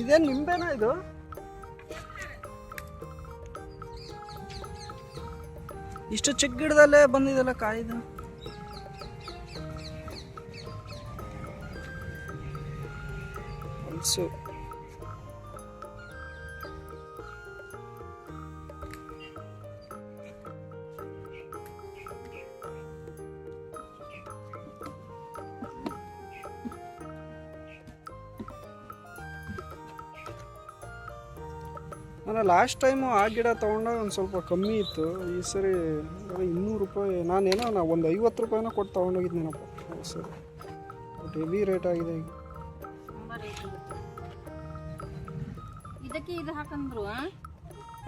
ಇದೇನು ನಿಂಬೆನಾ ಇದು? ಇಷ್ಟು ಚಿಕ್ಕ ಗಿಡದಲ್ಲೇ ಬಂದಿದೆಲ್ಲ ಕಾಯಿದು. ಹಲಸು. ನಾನು ಲಾಸ್ಟ್ ಟೈಮು ಆ ಗಿಡ ತೊಗೊಂಡಾಗ ಒಂದು ಸ್ವಲ್ಪ ಕಮ್ಮಿ ಇತ್ತು. ಈ ಸರಿ 200 ರೂಪಾಯಿ. ನಾನು ಒಂದು 50 ರೂಪಾಯಿನ ಕೊಟ್ಟು ತೊಗೊಂಡೋಗಿದ್ದೀನಪ್ಪ ಸರಿ. ಬಟ್ ಹೆವಿ ರೇಟ್ ಆಗಿದೆ ಈಗ. ಇದಕ್ಕೆ ಇದು ಹಾಕಂದ್ರು?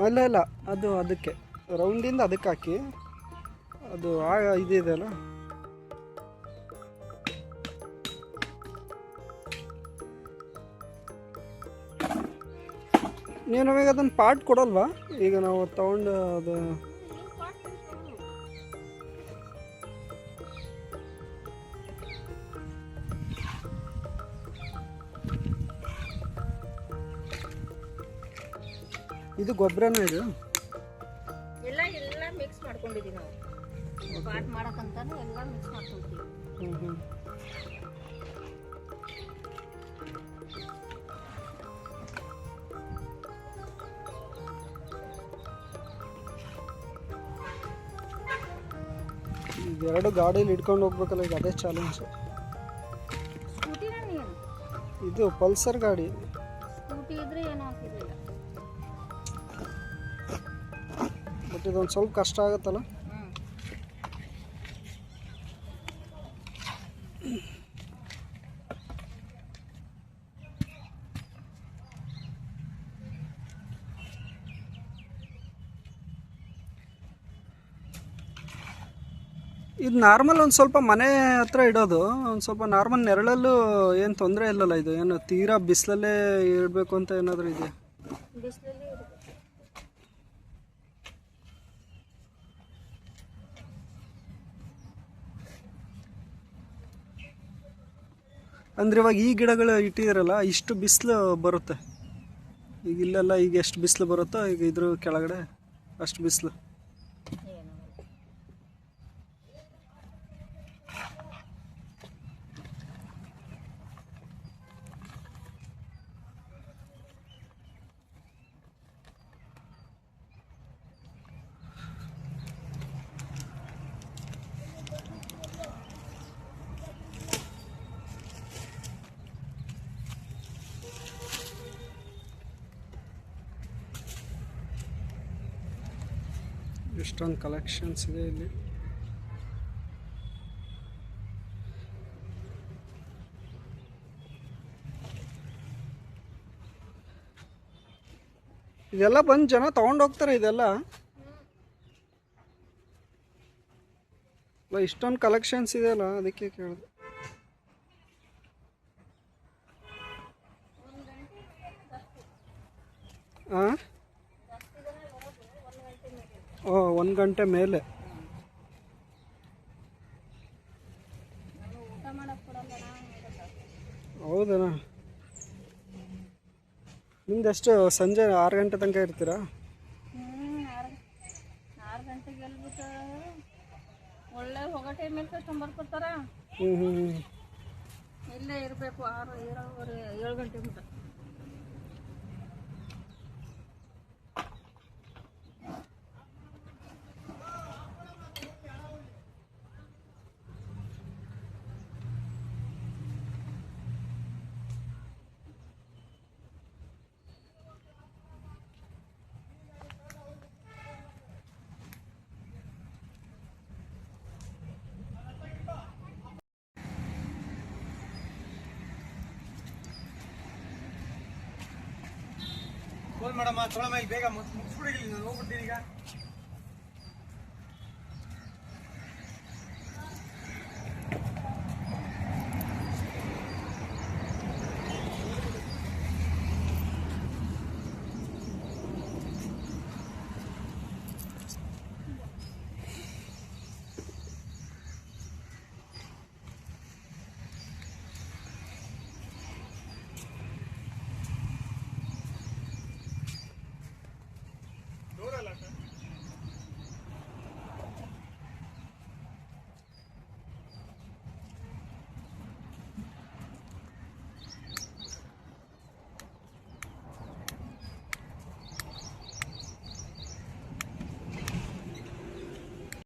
ಇಲ್ಲ ಅದು ಅದಕ್ಕೆ ರೌಂಡಿಂದ ಅದಕ್ಕೆ ಹಾಕಿ ಅದು ಇದೆ ಅಲ್ಲ. ನೀವು ನಮಗೆ ಅದನ್ನು ಪಾರ್ಟ್ ಕೊಡಲ್ವಾ? ಈಗ ನಾವು ತಗೊಂಡು ಅದು ಇದು ಗೊಬ್ಬರನೇ ಇದು ಎಲ್ಲ ಮಿಕ್ಸ್ ಮಾಡ್ಕೊಂಡಿದ್ದೀವಿ ನಾವು. ಪಾರ್ಟ್ ಮಾಡಕ್ಕಂತಾನೆ ಎಲ್ಲ ಮಿಕ್ಸ್ ಮಾಡ್ಕೊಂಡಿದ್ದೀವಿ. ಎರಡು ಗಾಡೀಲಿ ಇಟ್ಕೊಂಡು ಹೋಗ್ಬೇಕಲ್ಲ, ಈಗ ಅದೇ ಚಾಲೆಂಜ್. ಇದು ಪಲ್ಸರ್ ಗಾಡಿ. ಸ್ಕೂಟಿ ಇದ್ರೆ ಏನೋ ಆಗ್ತಿರ್ಲಿಲ್ಲ, ಬಟ್ ಇದೊಂದು ಸ್ವಲ್ಪ ಕಷ್ಟ ಆಗುತ್ತಲ್ಲ. ಇದು ನಾರ್ಮಲ್ ಒಂದು ಸ್ವಲ್ಪ ಮನೆ ಹತ್ರ ಇಡೋದು, ಒಂದು ಸ್ವಲ್ಪ ನಾರ್ಮಲ್ ನೆರಳಲ್ಲೂ ಏನು ತೊಂದರೆ ಇಲ್ಲಲ್ಲ. ಇದು ಏನು ತೀರಾ ಬಿಸಿಲಲ್ಲೇ ಇಡಬೇಕು ಅಂತ ಏನಾದರೂ ಇದೆ? ಅಂದರೆ ಇವಾಗ ಈ ಗಿಡಗಳು ಇಟ್ಟಿದ್ದೀರಲ್ಲ, ಇಷ್ಟು ಬಿಸಿಲು ಬರುತ್ತೆ. ಈಗ ಇಲ್ಲೆಲ್ಲ ಈಗ ಎಷ್ಟು ಬಿಸಿಲು ಬರುತ್ತೋ ಈಗ ಇದ್ರ ಕೆಳಗಡೆ ಅಷ್ಟು ಬಿಸಿಲು. ಎಷ್ಟೊಂದು ಕಲೆಕ್ಷನ್ಸ್ ಇದೆ ಇಲ್ಲಿ. ಇದೆಲ್ಲ ಬಂದು ಜನ ತಗೊಂಡೋಗ್ತಾರೆ ಇದೆಲ್ಲ. ಇಷ್ಟೊಂದು ಕಲೆಕ್ಷನ್ಸ್ ಇದೆಯಲ್ಲ, ಅದಕ್ಕೆ ಕೇಳಿದೆ. ಹಾಂ, 1 ಗಂಟೆ ಮೇಲೆ. ಹೌದಾ? ನಿಮ್ದೆಷ್ಟು ಸಂಜೆ 6 ಗಂಟೆ ತನಕ ಇರ್ತೀರಾ? 6 ಗಂಟೆಗೆ ಎಲ್ಬಿಟ್ಟು ಒಳ್ಳೆ ಹೋಗೋ ಟೈಮಲ್ಲಿ ಕಸ್ಟಮರ್ ಬರ್ತಾರ. ಇಲ್ಲೇ ಇರಬೇಕು 7 ಗಂಟೆ ಮಟ್ಟ. ಮೇಡಮ್ ಬೇಗ ಮುಗಿಸ್ಬಿಡಿ, ನಾನು ಹೋಗ್ಬಿಡ್ತೀನಿ ಈಗ.